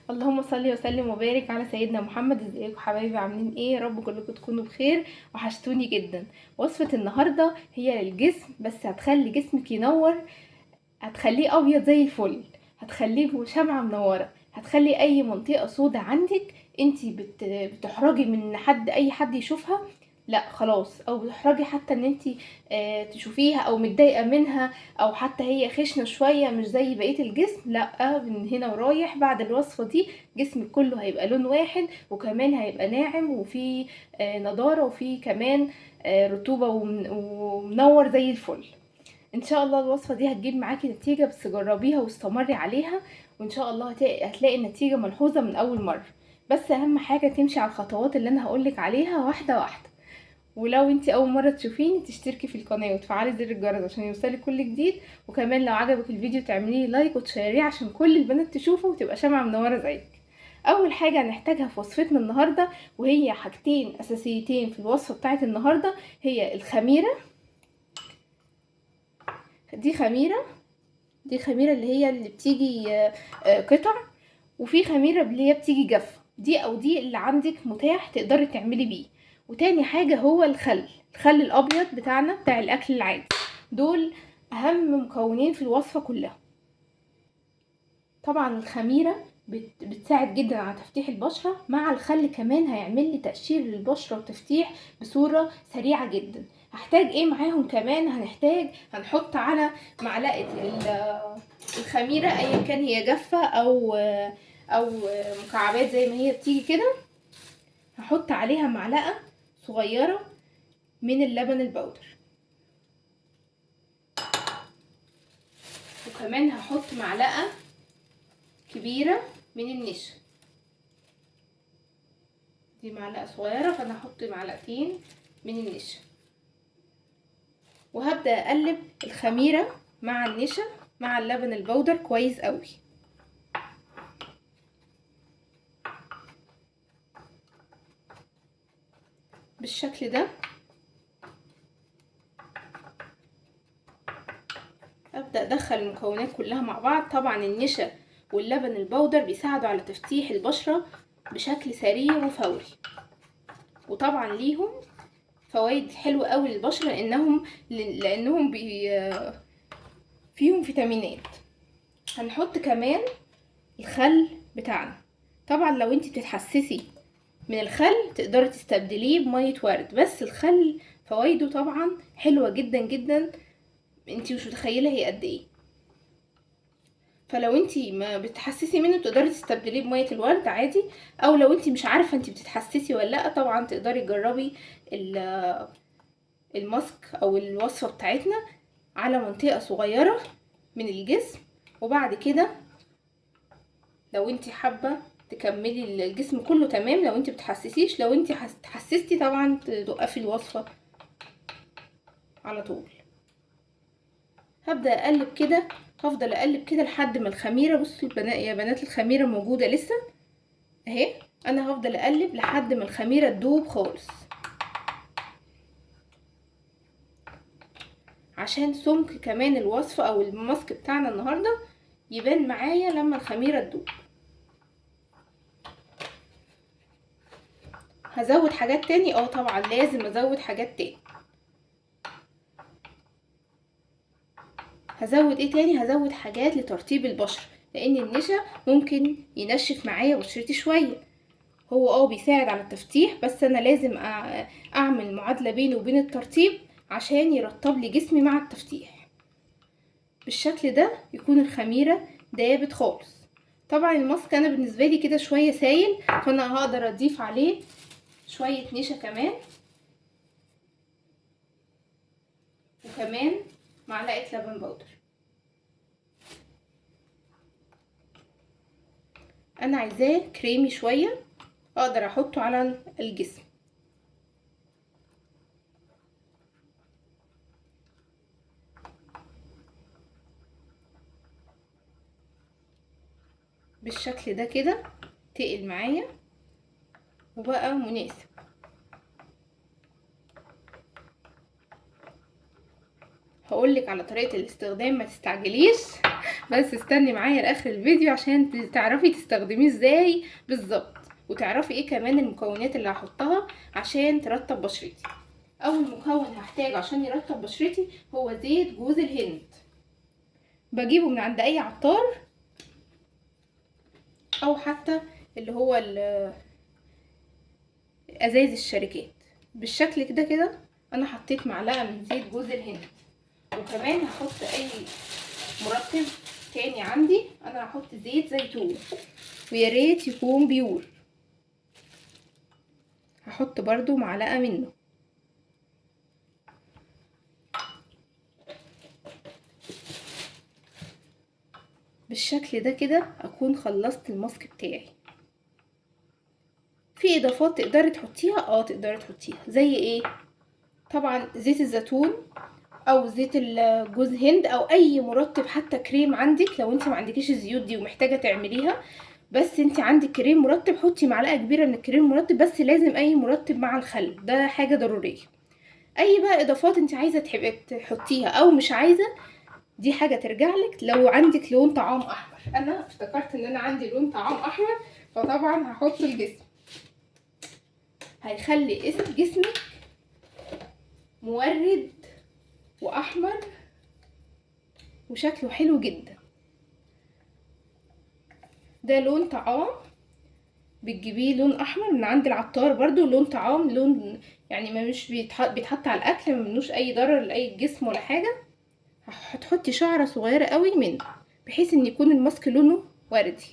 اللهم صل وسلم وبارك على سيدنا محمد. ازيكم حبايبي؟ عاملين ايه؟ يا رب كلكم تكونوا بخير. وحشتوني جدا. وصفة النهاردة هي للجسم، بس هتخلي جسمك ينور، هتخليه ابيض زي الفل، هتخليه شمعة منورة، هتخلي اي منطقة سودة عندك انتي بتحرجي من اي حد يشوفها، لا خلاص، او بتحرجي حتى ان انتي تشوفيها، او متضايقة منها، او حتى هي خشنة شوية مش زي بقية الجسم، لا، من هنا ورايح بعد الوصفة دي جسمك كله هيبقى لون واحد، وكمان هيبقى ناعم وفيه نضارة، وفيه كمان رطوبة ومنور زي الفل. ان شاء الله الوصفه دي هتجيب معاكي نتيجه، بس جربيها واستمري عليها، وان شاء الله هتلاقي النتيجه ملحوظه من اول مره. بس اهم حاجه تمشي على الخطوات اللي انا هقولك عليها واحده واحده. ولو انتي اول مره تشوفيني تشتركي في القناه وتفعلي زر الجرس عشان يوصلك كل جديد، وكمان لو عجبك الفيديو تعملي لايك وتشيريه عشان كل البنات تشوفه وتبقى شمعة منوره زيك. اول حاجه هنحتاجها في وصفتنا النهارده، وهي حاجتين اساسيتين في الوصفه بتاعت النهارده، هي الخميره. دي خميره دي خميرة اللي بتيجي قطع، وفي خميرة اللي هي بتيجي جافة، دي اللي عندك متاح تقدري تعملي بيه. وتاني حاجة هو الخل الأبيض بتاعنا بتاع الأكل العادي. دول أهم مكونين في الوصفة كلها. طبعا الخميرة بتساعد جدا على تفتيح البشرة، مع الخل كمان هيعمل لي تقشير للبشرة وتفتيح بصورة سريعة جدا. هحتاج ايه معاهم كمان؟ هنحط على معلقة الخميرة، ايا كان هي جافة او مكعبات زي ما هي بتيجي كده، هحط عليها معلقة صغيرة من اللبن البودر، وكمان هحط معلقة كبيرة من النشا. دي معلقة صغيرة، فانا هحط معلقتين من النشا، وهبدأ اقلب الخميرة مع النشا مع اللبن البودر كويس قوي بالشكل ده. ابدأ ادخل المكونات كلها مع بعض. طبعا النشا واللبن البودر بيساعدوا على تفتيح البشرة بشكل سريع وفوري، وطبعا ليهم فوائد حلوة قوي للبشرة، لانهم فيهم فيتامينات. هنحط كمان الخل بتاعنا. طبعا لو انت بتتحسسي من الخل تقدري تستبدليه بمية ورد، بس الخل فوائده طبعا حلوة جدا جدا، انت مش متخيلة هي قد ايه. فلو انت ما بتحسسي منه تقدري تستبدليه بمية الورد عادي، او لو انت مش عارفة انت بتتحسسي ولا لا، طبعا تقدري تجربي الماسك او الوصفة بتاعتنا على منطقة صغيرة من الجسم، وبعد كده لو انت حابة تكملي الجسم كله تمام. لو انت بتحسسيش، لو انت حسستي طبعا توقفي الوصفة على طول. هفضل اقلب كده لحد ما الخميرة، بصوا يا بنات الخميرة موجودة لسه اهي. انا هفضل اقلب لحد ما الخميرة تدوب خالص، عشان سمك كمان الوصفة او الماسك بتاعنا النهاردة يبان معايا لما الخميرة تدوب. هزود حاجات تاني، طبعا لازم ازود حاجات تاني. هزود ايه تاني؟ هزود حاجات لترطيب البشرة، لان النشا ممكن ينشف معايا بشرتي شوية. هو بيساعد على التفتيح، بس انا لازم اعمل معادلة بينه وبين الترطيب عشان يرطب لي جسمي مع التفتيح. بالشكل ده يكون الخميرة دابت خالص. طبعا الماسك انا بالنسبة لي كده شوية سايل، فانا هقدر اضيف عليه شوية نشا كمان، وكمان معلقة لبن بودر. انا عايزاه كريمي شوية اقدر احطه على الجسم. بالشكل ده كده تقل معايا وبقى مناسب. هقولك على طريقة الاستخدام، ما تستعجليش بس استني معايا لاخر الفيديو عشان تعرفي تستخدميه ازاي بالظبط، وتعرفي ايه كمان المكونات اللي هحطها عشان ترطب بشرتي. اول مكون هحتاجه عشان يرطب بشرتي هو زيت جوز الهند. بجيبه من عند اي عطار او حتى اللي هو ازايز الشركات بالشكل كده. انا حطيت معلقه من زيت جوز الهند، وكمان هحط اي مرطب تاني عندي. انا هحط زيت زيتون ويا ريت يكون بيور، هحط برضو معلقه منه. بالشكل ده كده اكون خلصت الماسك بتاعي. في اضافات تقدري تحطيها، تقدري تحطيها زي ايه؟ طبعا زيت الزيتون او زيت الجوز هند او اي مرطب، حتى كريم عندك. لو انت ما عندكيش الزيوت دي ومحتاجه تعمليها بس انت عندك كريم مرطب، حطي معلقه كبيره من الكريم مرطب، بس لازم اي مرطب مع الخل، ده حاجه ضروريه. اي بقى اضافات انت عايزه تحبي تحطيها او مش عايزه، دي حاجه ترجع لك. لو عندك لون طعام احمر، انا افتكرت ان انا عندي لون طعام احمر فطبعا هحط الجسم، هيخلي اسم جسمك مورد واحمر وشكله حلو جدا. ده لون طعام، بتجيبيه لون احمر من عند العطار برضو، لون طعام، لون يعني ما مش بيتحط على الاكل، ما منوش اي ضرر لاي جسم ولا حاجه. هتحطي شعره صغيره قوي منه بحيث ان يكون الماسك لونه وردي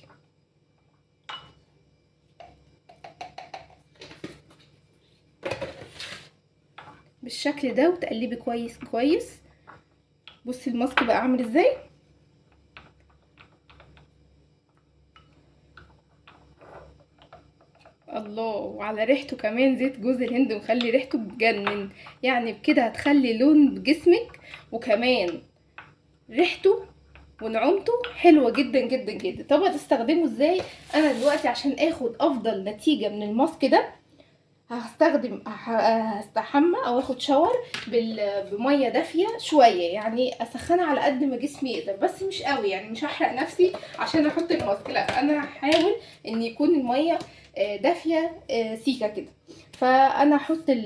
بالشكل ده، وتقلبي كويس كويس. بصي الماسك بقى عامل ازاي. الله، وعلى ريحته كمان زيت جوز الهند مخلي ريحته بتجنن، يعني بكده هتخلي لون جسمك وكمان ريحته ونعومته حلوه جدا جدا جدا. طب هتستخدمه ازاي؟ انا دلوقتي عشان اخد افضل نتيجه من الماسك ده هستحمى او اخد شاور بميه دافيه شويه، يعني اسخنها على قد ما جسمي يقدر، بس مش قوي، يعني مش هحرق نفسي عشان احط الماسك، لا انا هحاول ان يكون الميه دافيه سيكه كده. فانا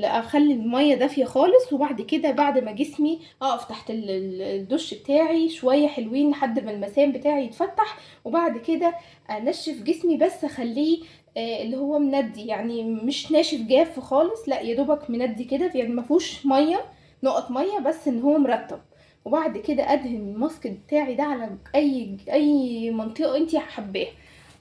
اخلي الميه دافيه خالص، وبعد كده بعد ما جسمي اقف تحت الدش بتاعي شويه حلوين لحد ما المسام بتاعي يتفتح، وبعد كده انشف جسمي بس اخليه اللي هو مندي، يعني مش ناشف جاف خالص، لا يا دوبك مندي كده، يعني ما فيهوش ميه، نقط ميه، بس ان هو مرطب. وبعد كده ادهن الماسك بتاعي ده على اي منطقه انت حباها،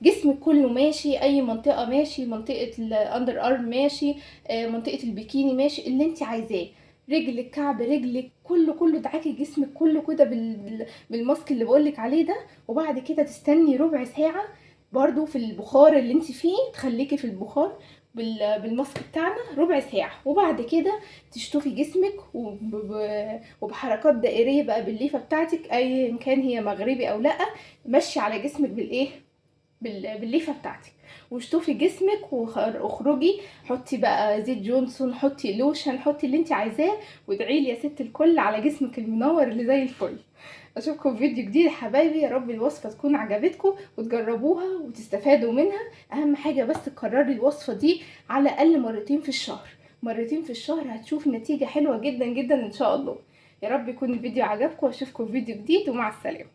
جسمك كله ماشي، اي منطقه ماشي، منطقه الاندر ارم ماشي، منطقه البيكيني ماشي، اللي انت عايزاه، رجلك، كعب رجلك، كله دعاكي جسمك كله كده بالماسك اللي بقولك عليه ده. وبعد كده تستني ربع ساعه برضو في البخار اللي انت فيه، تخليكي في البخار بالماسك بتاعنا ربع ساعة، وبعد كده تشطفي جسمك وبحركات دائرية بقى بالليفة بتاعتك، اي كان هي مغربي او لا، مشي على جسمك بالايه، بالليفة بتاعتك، واشطفي جسمك واخرجي. حطي بقى زيت جونسون، حطي لوشن، حطي اللي انت عايزاه، وادعي لي يا ست الكل على جسمك المنور اللي زي الفل. اشوفكم في فيديو جديد يا حبايبي، يا رب الوصفه تكون عجبتكم وتجربوها وتستفادوا منها. اهم حاجه بس تكرري الوصفه دي على الاقل مرتين في الشهر، مرتين في الشهر هتشوفي نتيجه حلوه جدا جدا ان شاء الله. يا رب يكون الفيديو عجبكم، واشوفكم في فيديو جديد، ومع السلامه.